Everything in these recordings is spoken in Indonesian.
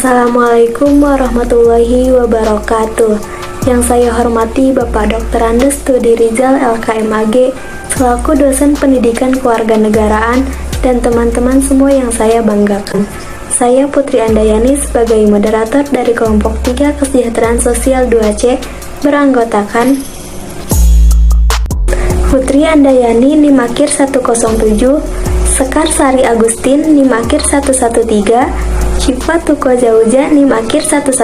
Assalamualaikum warahmatullahi wabarakatuh. Yang saya hormati Bapak Dr. Andes Studi Rizal LKMAG selaku dosen pendidikan kewarganegaraan dan teman-teman semua yang saya banggakan. Saya Putri Andayani sebagai moderator dari kelompok 3 Kesejahteraan Sosial 2C beranggotakan Putri Andayani Nimakir 107, Sekar Sari Agustin Nimakir 113, Syifa Tuko Zauja Nimakir 115,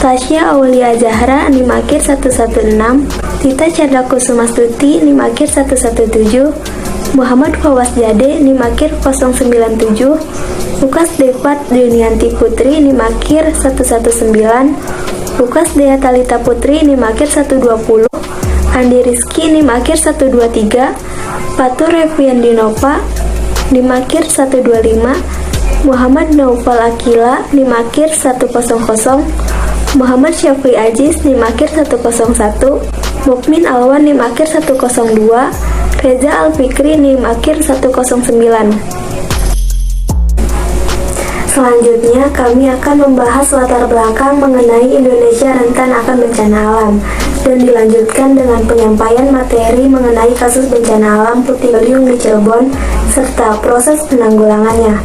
Tasya Aulia Zahra Nimakir 116, Tita Chandra Kusumastuti Nimakir 117, Muhammad Fawas Jade Nimakir 097, Lukas Devat Dunianti Putri Nimakir 119, Lukas Dea Talita Putri Nimakir 120, Andi Rizky Nimakir 123, Fatur Reviandinova Nimakir 125, Muhammad Naufal Akila Nimakir 100, Muhammad Syafri Aziz Nimakir 101, Mukmin Alwan Nimakir 102, Reza Alfikri Nimakir 109. Selanjutnya kami akan membahas latar belakang mengenai Indonesia rentan akan bencana alam dan dilanjutkan dengan penyampaian materi mengenai kasus bencana alam puting beliung di Cirebon serta proses penanggulangannya.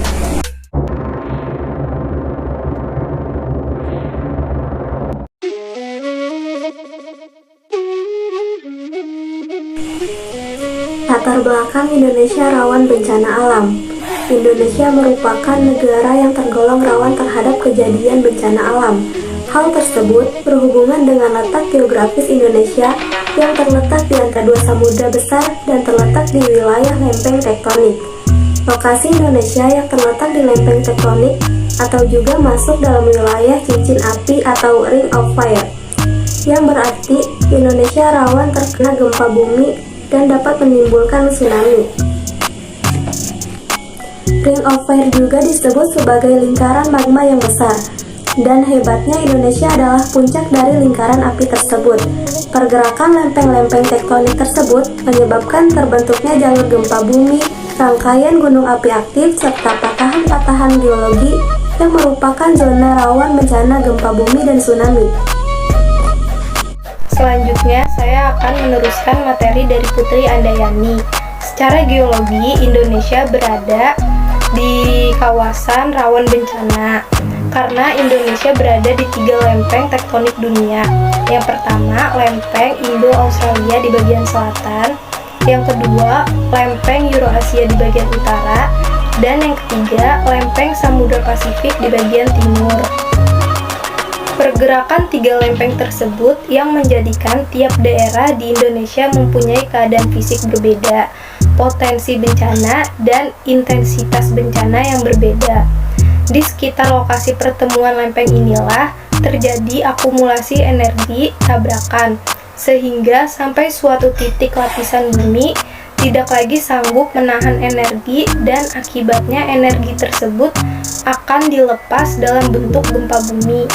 Latar belakang Indonesia rawan bencana alam. Indonesia merupakan negara yang tergolong rawan terhadap kejadian bencana alam. Hal tersebut berhubungan dengan letak geografis Indonesia yang terletak di antara dua samudra besar dan terletak di wilayah lempeng tektonik. Lokasi Indonesia yang terletak di lempeng tektonik atau juga masuk dalam wilayah cincin api atau Ring of Fire, yang berarti Indonesia rawan terkena gempa bumi dan dapat menimbulkan tsunami. Ring of Fire juga disebut sebagai lingkaran magma yang besar, dan hebatnya Indonesia adalah puncak dari lingkaran api tersebut. Pergerakan lempeng-lempeng tektonik tersebut menyebabkan terbentuknya jalur gempa bumi, rangkaian gunung api aktif, serta patahan-patahan geologi yang merupakan zona rawan bencana gempa bumi dan tsunami. Selanjutnya, saya akan meneruskan materi dari Putri Andayani. Secara geologi, Indonesia berada di kawasan rawan bencana karena Indonesia berada di 3 lempeng tektonik dunia. Yang pertama, lempeng Indo-Australia di bagian selatan, yang kedua, lempeng Eurasia di bagian utara, dan yang ketiga, lempeng Samudra Pasifik di bagian timur. Pergerakan 3 lempeng tersebut yang menjadikan tiap daerah di Indonesia mempunyai keadaan fisik berbeda, potensi bencana, dan intensitas bencana yang berbeda. Di sekitar lokasi pertemuan lempeng inilah terjadi akumulasi energi tabrakan, sehingga sampai suatu titik lapisan bumi tidak lagi sanggup menahan energi dan akibatnya energi tersebut akan dilepas dalam bentuk gempa bumi.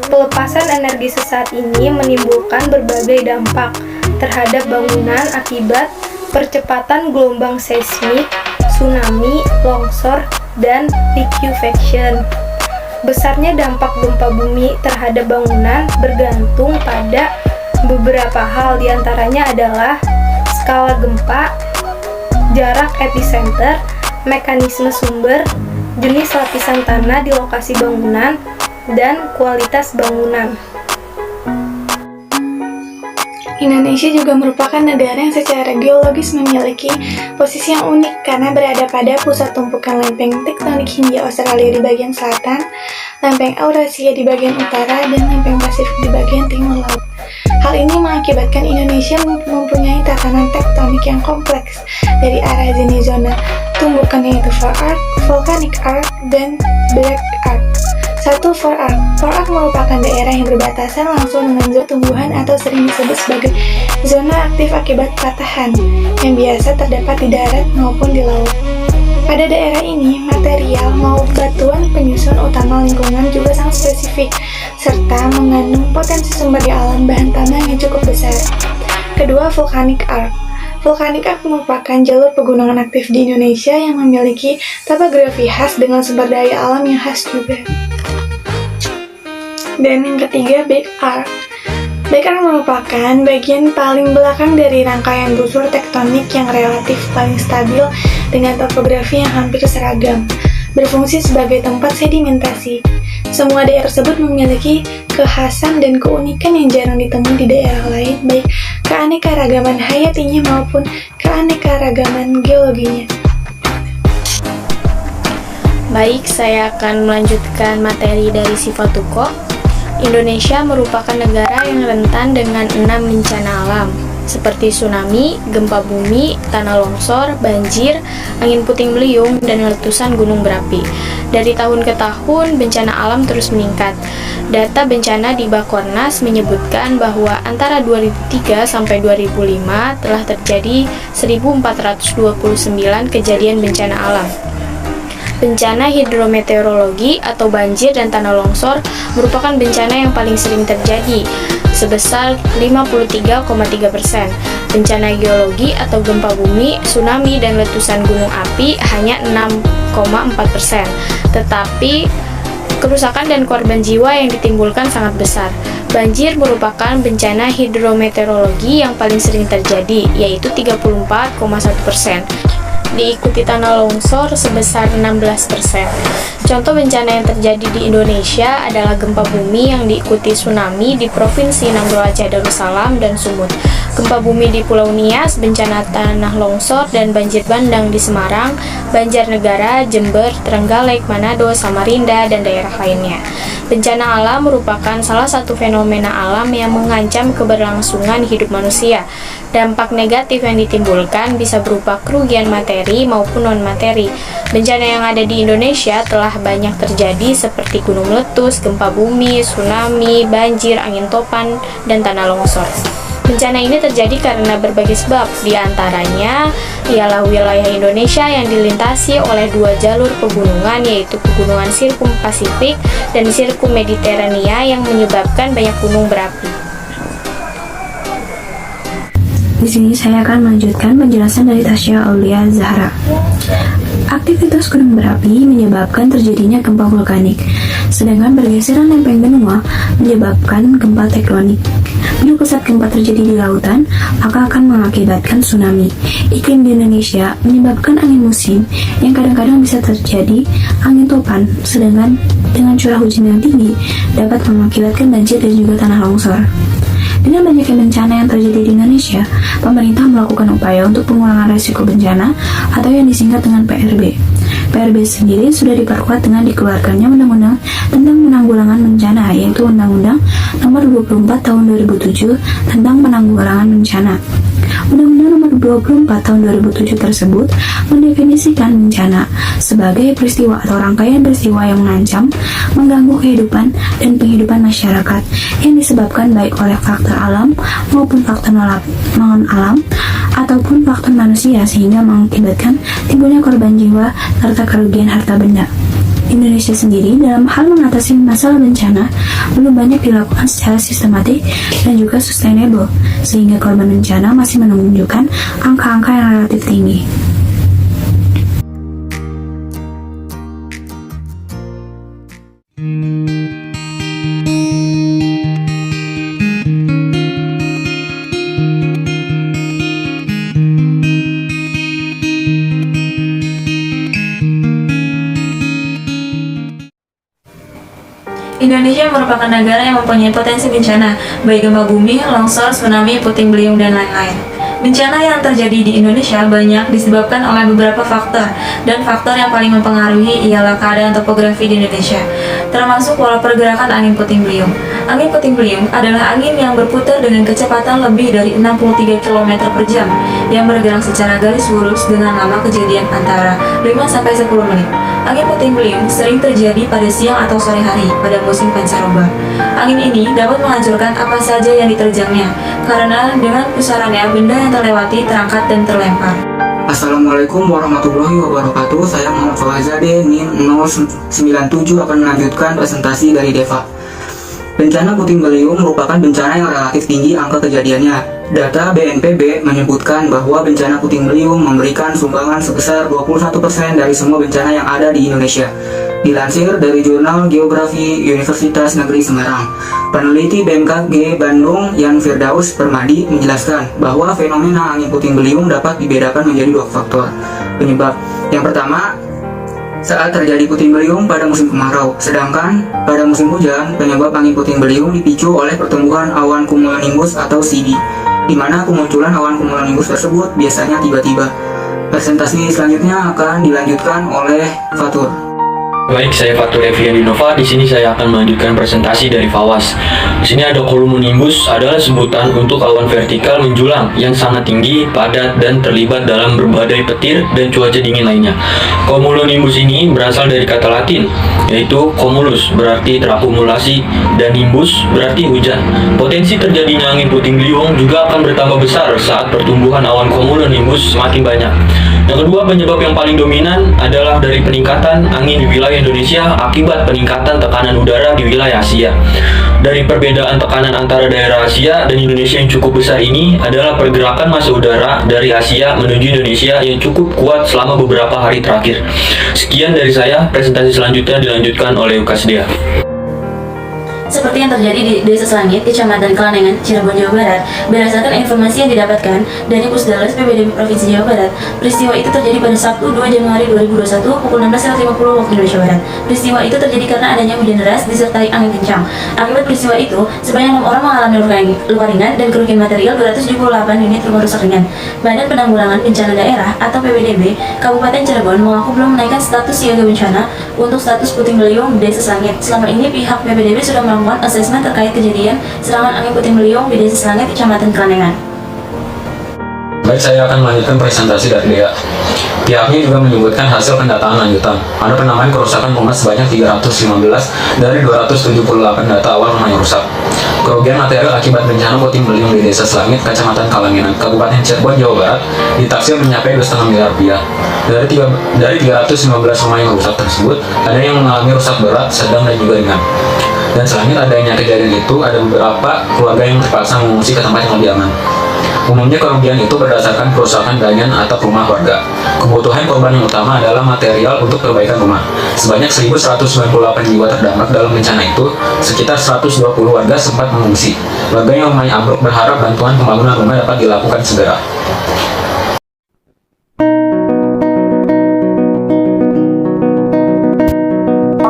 Pelepasan energi sesaat ini menimbulkan berbagai dampak terhadap bangunan akibat percepatan gelombang seismik, tsunami, longsor, dan liquefaction. Besarnya dampak gempa bumi terhadap bangunan bergantung pada beberapa hal, diantaranya adalah skala gempa, jarak epicenter, mekanisme sumber, jenis lapisan tanah di lokasi bangunan, dan kualitas bangunan. Indonesia juga merupakan negara yang secara geologis memiliki posisi yang unik karena berada pada pusat tumpukan lempeng tektonik Hindia Australia di bagian selatan, lempeng Eurasia di bagian utara, dan lempeng Pasifik di bagian timur laut. Hal ini mengakibatkan Indonesia mempunyai tatanan tektonik yang kompleks dari arah jenis zona tumbukan yaitu Fore Arc, Volcanic Arc, dan Black Arc. 1. Fore Arc. Fore Arc merupakan daerah yang berbatasan langsung dengan zona tumbuhan atau sering disebut sebagai zona aktif akibat patahan yang biasa terdapat di darat maupun di laut. Pada daerah ini, material maupun batuan penyusun utama lingkungan juga sangat spesifik serta mengandung potensi sumber daya alam bahan tanah yang cukup besar. Kedua, Volcanic Arc. Vulkanik Arc merupakan jalur pegunungan aktif di Indonesia yang memiliki topografi khas dengan sumber daya alam yang khas juga. Dan yang ketiga, Big Arc. Big Arc merupakan bagian paling belakang dari rangkaian busur tektonik yang relatif paling stabil dengan topografi yang hampir seragam, berfungsi sebagai tempat sedimentasi. Semua daerah tersebut memiliki kekhasan dan keunikan yang jarang ditemui di daerah lain, baik keanekaragaman hayatinya maupun keanekaragaman geologinya. Baik, saya akan melanjutkan materi dari Sifatuko. Indonesia merupakan negara yang rentan dengan 6 bencana alam, seperti tsunami, gempa bumi, tanah longsor, banjir, angin puting beliung, dan letusan gunung berapi. Dari tahun ke tahun, bencana alam terus meningkat. Data bencana di Bakornas menyebutkan bahwa antara 2003 sampai 2005 telah terjadi 1.429 kejadian bencana alam. Bencana hidrometeorologi atau banjir dan tanah longsor merupakan bencana yang paling sering terjadi, sebesar 53,3%. Bencana geologi atau gempa bumi, tsunami, dan letusan gunung api hanya 6,4%. Tetapi kerusakan dan korban jiwa yang ditimbulkan sangat besar. Banjir merupakan bencana hidrometeorologi yang paling sering terjadi, yaitu 34,1%. Diikuti tanah longsor sebesar 16%. Contoh bencana yang terjadi di Indonesia adalah gempa bumi yang diikuti tsunami di Provinsi Nanggroe Aceh Darussalam dan Sumut, gempa bumi di Pulau Nias, bencana tanah longsor dan banjir bandang di Semarang, Banjarnegara, Jember, Trenggalek, Manado, Samarinda, dan daerah lainnya. Bencana alam merupakan salah satu fenomena alam yang mengancam keberlangsungan hidup manusia. Dampak negatif yang ditimbulkan bisa berupa kerugian materi maupun non-materi. Bencana yang ada di Indonesia telah banyak terjadi seperti gunung meletus, gempa bumi, tsunami, banjir, angin topan, dan tanah longsor. Bencana ini terjadi karena berbagai sebab, di antaranya ialah wilayah Indonesia yang dilintasi oleh dua jalur pegunungan, yaitu pegunungan Sirkum Pasifik dan Sirkum Mediterania yang menyebabkan banyak gunung berapi. Di sini saya akan melanjutkan penjelasan dari Tasya Aulia Zahra. Aktivitas gunung berapi menyebabkan terjadinya gempa vulkanik, sedangkan pergeseran lempeng benua menyebabkan gempa tektonik. Bila pusat gempa terjadi di lautan, maka akan mengakibatkan tsunami. Iklim di Indonesia menyebabkan angin musim yang kadang-kadang bisa terjadi angin topan, sedangkan dengan curah hujan yang tinggi dapat mengakibatkan banjir dan juga tanah longsor. Dengan banyaknya bencana yang terjadi di Indonesia, pemerintah melakukan upaya untuk pengurangan risiko bencana atau yang disingkat dengan PRB. PRB sendiri sudah diperkuat dengan dikeluarkannya Undang-Undang tentang Penanggulangan Bencana, yaitu Undang-Undang Nomor 24 Tahun 2007 tentang Penanggulangan Bencana. Undang-Undang Nomor 24 Tahun 2007 tersebut mendefinisikan bencana sebagai peristiwa atau rangkaian peristiwa yang mengancam, mengganggu kehidupan dan penghidupan masyarakat yang disebabkan baik oleh faktor alam maupun faktor non-alam ataupun faktor manusia sehingga mengakibatkan timbulnya korban jiwa serta kerugian harta benda. Indonesia sendiri dalam hal mengatasi masalah bencana belum banyak dilakukan secara sistematik dan juga sustainable, sehingga korban bencana masih menunjukkan angka-angka yang relatif tinggi. Indonesia merupakan negara yang mempunyai potensi bencana, baik gempa bumi, longsor, tsunami, puting beliung, dan lain-lain. Bencana yang terjadi di Indonesia banyak disebabkan oleh beberapa faktor, dan faktor yang paling mempengaruhi ialah keadaan topografi di Indonesia, termasuk pola pergerakan angin puting beliung. Angin puting beliung adalah angin yang berputar dengan kecepatan lebih dari 63 km per jam, yang bergerak secara garis lurus dengan lama kejadian antara 5-10 menit. Angin puting beliung sering terjadi pada siang atau sore hari pada musim pancaroba. Angin ini dapat menghancurkan apa saja yang diterjangnya, karena dengan pusarannya benda yang terlewati terangkat dan terlempar. Assalamualaikum warahmatullahi wabarakatuh. Saya Muhammad Fawazade, NIM 097 akan melanjutkan presentasi dari DEVA. Bencana puting beliung merupakan bencana yang relatif tinggi angka kejadiannya. Data BNPB menyebutkan bahwa bencana puting beliung memberikan sumbangan sebesar 21% dari semua bencana yang ada di Indonesia. Dilansir dari Jurnal Geografi Universitas Negeri Semarang, peneliti BMKG Bandung Yan Firdaus Permadi menjelaskan bahwa fenomena angin puting beliung dapat dibedakan menjadi dua faktor penyebab. Yang pertama, saat terjadi puting beliung pada musim kemarau, sedangkan pada musim hujan, penyebab angin puting beliung dipicu oleh pertumbuhan awan cumulonimbus atau CD, di mana kemunculan awan cumulonimbus tersebut biasanya tiba-tiba. Presentasi selanjutnya akan dilanjutkan oleh Fatur. Baik, saya Fatur Eviandinova. Di sini saya akan melanjutkan presentasi dari FAWAS. Di sini ada cumulonimbus adalah sebutan untuk awan vertikal menjulang yang sangat tinggi, padat, dan terlibat dalam berbagai petir dan cuaca dingin lainnya. Cumulonimbus ini berasal dari kata Latin, yaitu cumulus berarti terakumulasi dan nimbus berarti hujan. Potensi terjadinya angin puting beliung juga akan bertambah besar saat pertumbuhan awan cumulonimbus semakin banyak. Yang kedua, penyebab yang paling dominan adalah dari peningkatan angin di wilayah Indonesia akibat peningkatan tekanan udara di wilayah Asia. Dari perbedaan tekanan antara daerah Asia dan Indonesia yang cukup besar ini adalah pergerakan massa udara dari Asia menuju Indonesia yang cukup kuat selama beberapa hari terakhir. Sekian dari saya, presentasi selanjutnya dilanjutkan oleh Ukasdea. Seperti yang terjadi di Desa Selangit, Kecamatan Kelanengan, Cirebon, Jawa Barat, berdasarkan informasi yang didapatkan dari Pusdales PBDB Provinsi Jawa Barat, peristiwa itu terjadi pada Sabtu 2 Januari 2021 pukul 16.50 waktu Indonesia Barat. Peristiwa itu terjadi karena adanya hujan deras disertai angin kencang. Akibat peristiwa itu, sebanyak 6 orang mengalami luka ringan dan kerugian material 278 unit rumah rusak ringan. Badan Penanggulangan Bencana Daerah atau PBDB Kabupaten Cirebon mengaku belum menaikkan status siaga bencana untuk status puting beliung di Desa Selangit. Selama ini pihak PBDB sudah melakukan asesmen terkait kejadian serangan angin puting beliung di Desa Selangit, Kecamatan Kelanengan. Baik, saya akan melanjutkan presentasi dari Dea. Pihaknya juga menyebutkan hasil pendataan lanjutan. Ada penamaan kerusakan rumah sebanyak 315 dari 278 data awal rumah yang rusak. Kerugian material akibat bencana puting beliung di Desa Selangit, Kecamatan Kalanginan, Kabupaten Cirebon, Jawa Barat, ditaksir mencapai 2,5 miliar rupiah. Dari 315 rumah yang rusak tersebut, ada yang mengalami rusak berat, sedang, dan juga ringan. Dan selanjutnya adanya kejadian itu, ada beberapa keluarga yang terpaksa mengungsi ke tempat yang lebih aman. Umumnya kerugian itu berdasarkan kerusakan bangunan atau rumah warga. Kebutuhan korban yang utama adalah material untuk perbaikan rumah. Sebanyak 1.198 jiwa terdampak dalam bencana itu, sekitar 120 warga sempat mengungsi. Warga yang rumahnya ambruk berharap bantuan pembangunan rumah dapat dilakukan segera.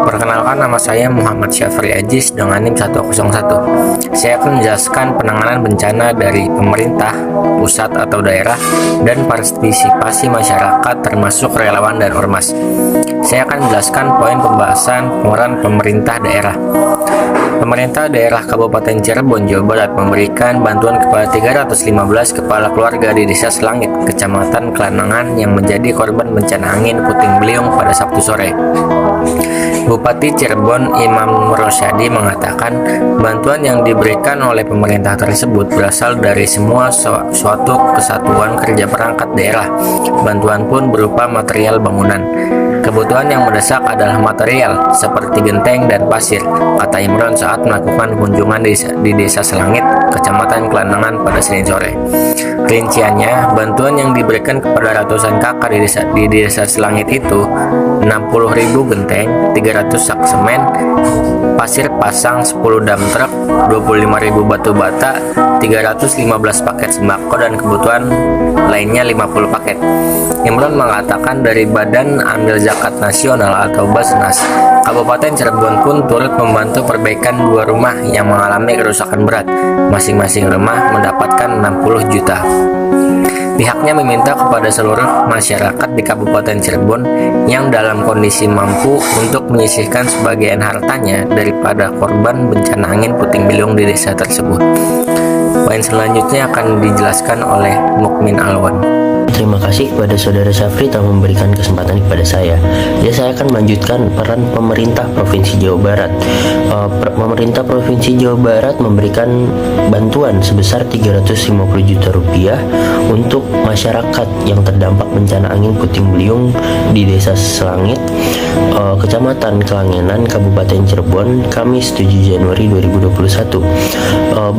Perkenalkan, nama saya Muhammad Syafri Aziz dengan NIM 101. Saya akan menjelaskan penanganan bencana dari pemerintah, pusat atau daerah, dan partisipasi masyarakat termasuk relawan dan ormas. Saya akan menjelaskan poin pembahasan peran pemerintah daerah. Pemerintah daerah Kabupaten Cirebon, Jawa Barat memberikan bantuan kepada 315 kepala keluarga di Desa Selangit, Kecamatan Kelanengan yang menjadi korban bencana angin puting beliung pada Sabtu sore. Bupati Cirebon Imam Rosyadi mengatakan bantuan yang diberikan oleh pemerintah tersebut berasal dari semua suatu kesatuan kerja perangkat daerah. Bantuan pun berupa material bangunan. Kebutuhan yang mendesak adalah material seperti genteng dan pasir, kata Imron saat melakukan kunjungan di Desa Selangit, Kecamatan Kelanengan pada Senin sore. Rinciannya, bantuan yang diberikan kepada ratusan kakak di desa Selangit itu 60.000 genteng, 300 sak semen, pasir pasang 10 dump truck, 25.000 batu bata, 315 paket sembako, dan kebutuhan lainnya 50 paket. Imron mengatakan dari Badan Amil Zakat Nasional atau Basnas, Kabupaten Cirebon pun turut membantu perbaikan 2 rumah yang mengalami kerusakan berat. Masing-masing rumah mendapatkan 60 juta. Pihaknya meminta kepada seluruh masyarakat di Kabupaten Cirebon yang dalam kondisi mampu untuk menyisihkan sebagian hartanya daripada korban bencana angin puting beliung di desa tersebut. Poin selanjutnya akan dijelaskan oleh Mukmin Alwan. Terima kasih kepada Saudara Syafri telah memberikan kesempatan kepada saya. Jadi saya akan melanjutkan peran pemerintah Provinsi Jawa Barat. Pemerintah Provinsi Jawa Barat memberikan bantuan sebesar 350 juta rupiah untuk masyarakat yang terdampak bencana angin puting beliung di Desa Selangit, Kecamatan Kelangenan, Kabupaten Cirebon, Kamis 7 Januari 2021.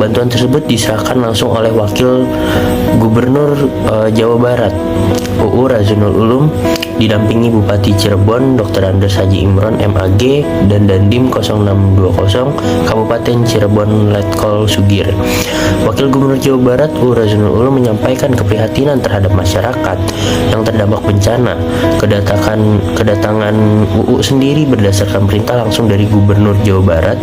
Bantuan tersebut diserahkan langsung oleh Wakil Gubernur Jawa Barat, UU Razunul Ulum, didampingi Bupati Cirebon Dr. Andes Haji Imron MAG dan Dandim 0620 Kabupaten Cirebon Letkol Sugir. Wakil Gubernur Jawa Barat UU Razunul Ulum menyampaikan keprihatinan terhadap masyarakat yang terdampak bencana. Kedatangan UU sendiri berdasarkan perintah langsung dari Gubernur Jawa Barat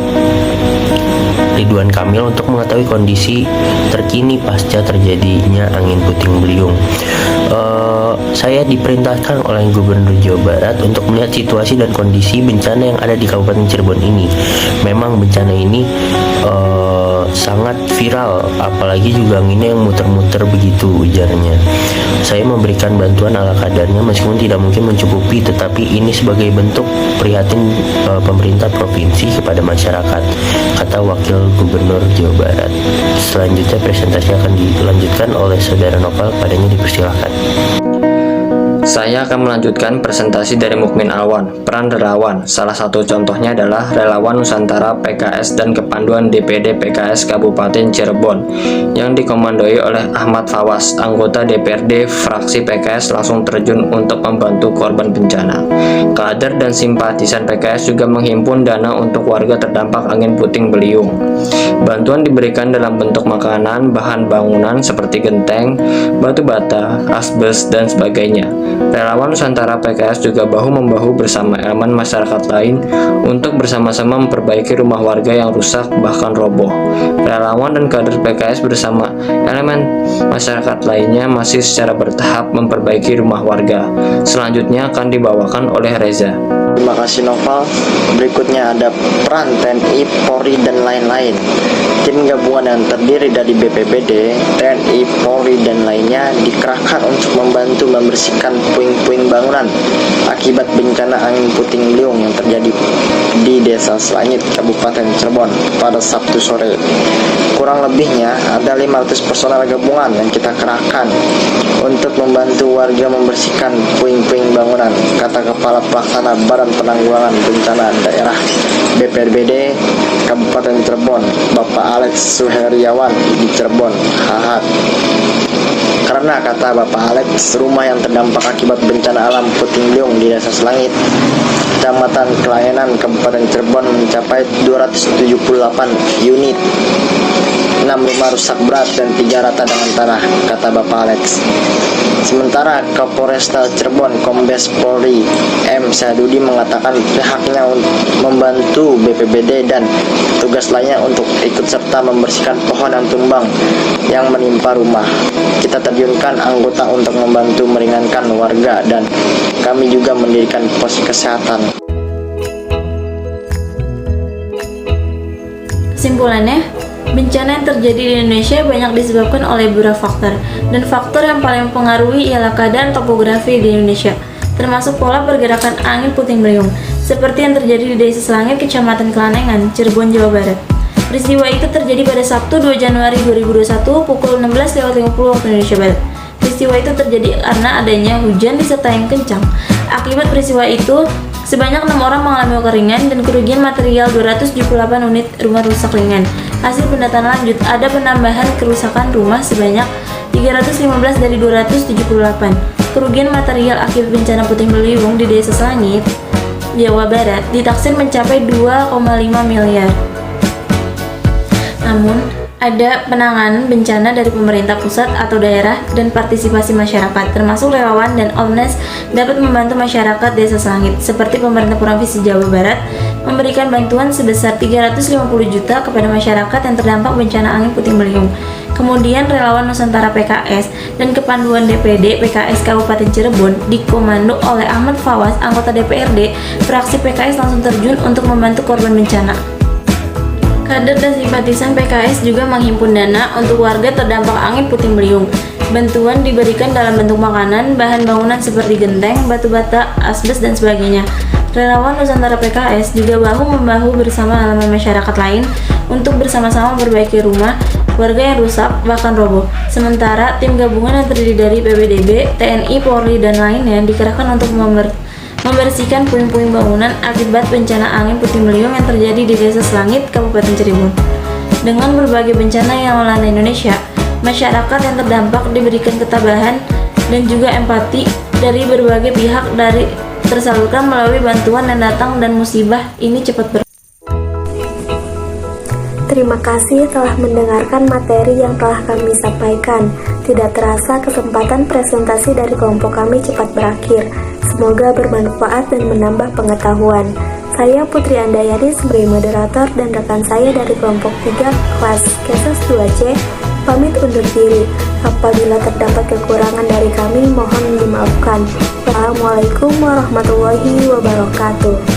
Ridwan Kamil untuk mengetahui kondisi terkini pasca terjadinya angin puting beliung. Saya diperintahkan oleh Gubernur Jawa Barat untuk melihat situasi dan kondisi bencana yang ada di Kabupaten Cirebon ini. Memang bencana ini sangat viral, apalagi juga anginnya yang muter-muter begitu, ujarnya. Saya memberikan bantuan ala kadarnya meskipun tidak mungkin mencukupi, tetapi ini sebagai bentuk prihatin pemerintah provinsi kepada masyarakat, kata Wakil Gubernur Jawa Barat. Selanjutnya presentasi akan dilanjutkan oleh Saudara Novel, padanya dipersilahkan. Saya akan melanjutkan presentasi dari Mukmin Alwan, peran relawan. Salah satu contohnya adalah relawan Nusantara PKS dan kepanduan DPD PKS Kabupaten Cirebon yang dikomandoi oleh Ahmad Fawas, anggota DPRD fraksi PKS langsung terjun untuk membantu korban bencana. Kader dan simpatisan PKS juga menghimpun dana untuk warga terdampak angin puting beliung. Bantuan diberikan dalam bentuk makanan, bahan bangunan seperti genteng, batu bata, asbes, dan sebagainya. Relawan Nusantara PKS juga bahu-membahu bersama elemen masyarakat lain untuk bersama-sama memperbaiki rumah warga yang rusak bahkan roboh. Relawan dan kader PKS bersama elemen masyarakat lainnya masih secara bertahap memperbaiki rumah warga. Selanjutnya akan dibawakan oleh Reza. Terima kasih Noval. Berikutnya ada peran TNI, Polri, dan lain-lain. Tim gabungan yang terdiri dari BPBD, TNI, Polri, dan lainnya dikerahkan untuk membantu membersihkan puing-puing bangunan akibat bencana angin puting beliung yang terjadi di Desa Selangit, Kabupaten Cirebon pada Sabtu sore. Kurang lebihnya ada 500 personel gabungan yang kita kerahkan untuk membantu warga membersihkan puing-puing bangunan, kata Kepala Pelaksana Badan Penanggulangan Bencana Daerah BPBD Kabupaten Cirebon, Bapak Alex Suheriawan di Cirebon, Hahat. Karena kata Bapak Alex, rumah yang terdampak akibat bencana alam puting beliung di Desa Selangit, Kecamatan Kelangenan, Kabupaten Cirebon mencapai 278 unit. 6 rumah rusak berat dan 3 rata dengan tanah, kata Bapak Alex. Sementara Kapolresta Cirebon Kombes Polri M. Sadudi mengatakan pihaknya membantu BPBD dan tugas lainnya untuk ikut serta membersihkan pohon yang tumbang yang menimpa rumah. Kita terjunkan anggota untuk membantu meringankan warga dan kami juga mendirikan pos kesehatan. Kesimpulannya, bencana yang terjadi di Indonesia banyak disebabkan oleh beberapa faktor, dan faktor yang paling mempengaruhi ialah keadaan topografi di Indonesia, termasuk pola pergerakan angin puting beliung, seperti yang terjadi di Desa Selangit, Kecamatan Kelanengan, Cirebon, Jawa Barat. Peristiwa itu terjadi pada Sabtu 2 Januari 2021 pukul 16.50 waktu Indonesia Barat. Peristiwa itu terjadi karena adanya hujan disertai yang kencang. Akibat peristiwa itu, sebanyak 6 orang mengalami kekeringan dan kerugian material 278 unit rumah rusak ringan. Hasil pendataan lanjut, ada penambahan kerusakan rumah sebanyak 315 dari 278. Kerugian material akibat bencana puting beliung di Desa Selangit, Jawa Barat ditaksir mencapai 2,5 miliar. Namun, ada penanganan bencana dari pemerintah pusat atau daerah dan partisipasi masyarakat, termasuk relawan dan ormas dapat membantu masyarakat Desa Selangit, seperti pemerintah Provinsi Jawa Barat memberikan bantuan sebesar 350 juta kepada masyarakat yang terdampak bencana angin puting beliung. Kemudian relawan Nusantara PKS dan kepanduan DPD PKS Kabupaten Cirebon dikomando oleh Ahmad Fawas, anggota DPRD fraksi PKS langsung terjun untuk membantu korban bencana. Kader dan simpatisan PKS juga menghimpun dana untuk warga terdampak angin puting beliung. Bantuan diberikan dalam bentuk makanan, bahan bangunan seperti genteng, batu bata, asbes, dan sebagainya. Relawan Nusantara PKS juga bahu-membahu bersama elemen masyarakat lain untuk bersama-sama memperbaiki rumah warga yang rusak bahkan roboh. Sementara tim gabungan yang terdiri dari PBDB, TNI, Polri, dan lainnya dikerahkan untuk membersihkan puing-puing bangunan akibat bencana angin puting beliung yang terjadi di Desa Selangit, Kabupaten Cirebon. Dengan berbagai bencana yang melanda Indonesia, masyarakat yang terdampak diberikan ketabahan dan juga empati dari berbagai pihak tersalurkan melalui bantuan yang datang dan musibah ini cepat Terima kasih telah mendengarkan materi yang telah kami sampaikan. Tidak terasa kesempatan presentasi dari kelompok kami cepat berakhir. Semoga bermanfaat dan menambah pengetahuan. Saya Putri Andayani sebagai moderator dan rekan saya dari kelompok 3 kelas Keses 2C pamit undur diri. Apabila terdapat kekurangan dari kami, mohon dimaafkan. Wassalamualaikum warahmatullahi wabarakatuh.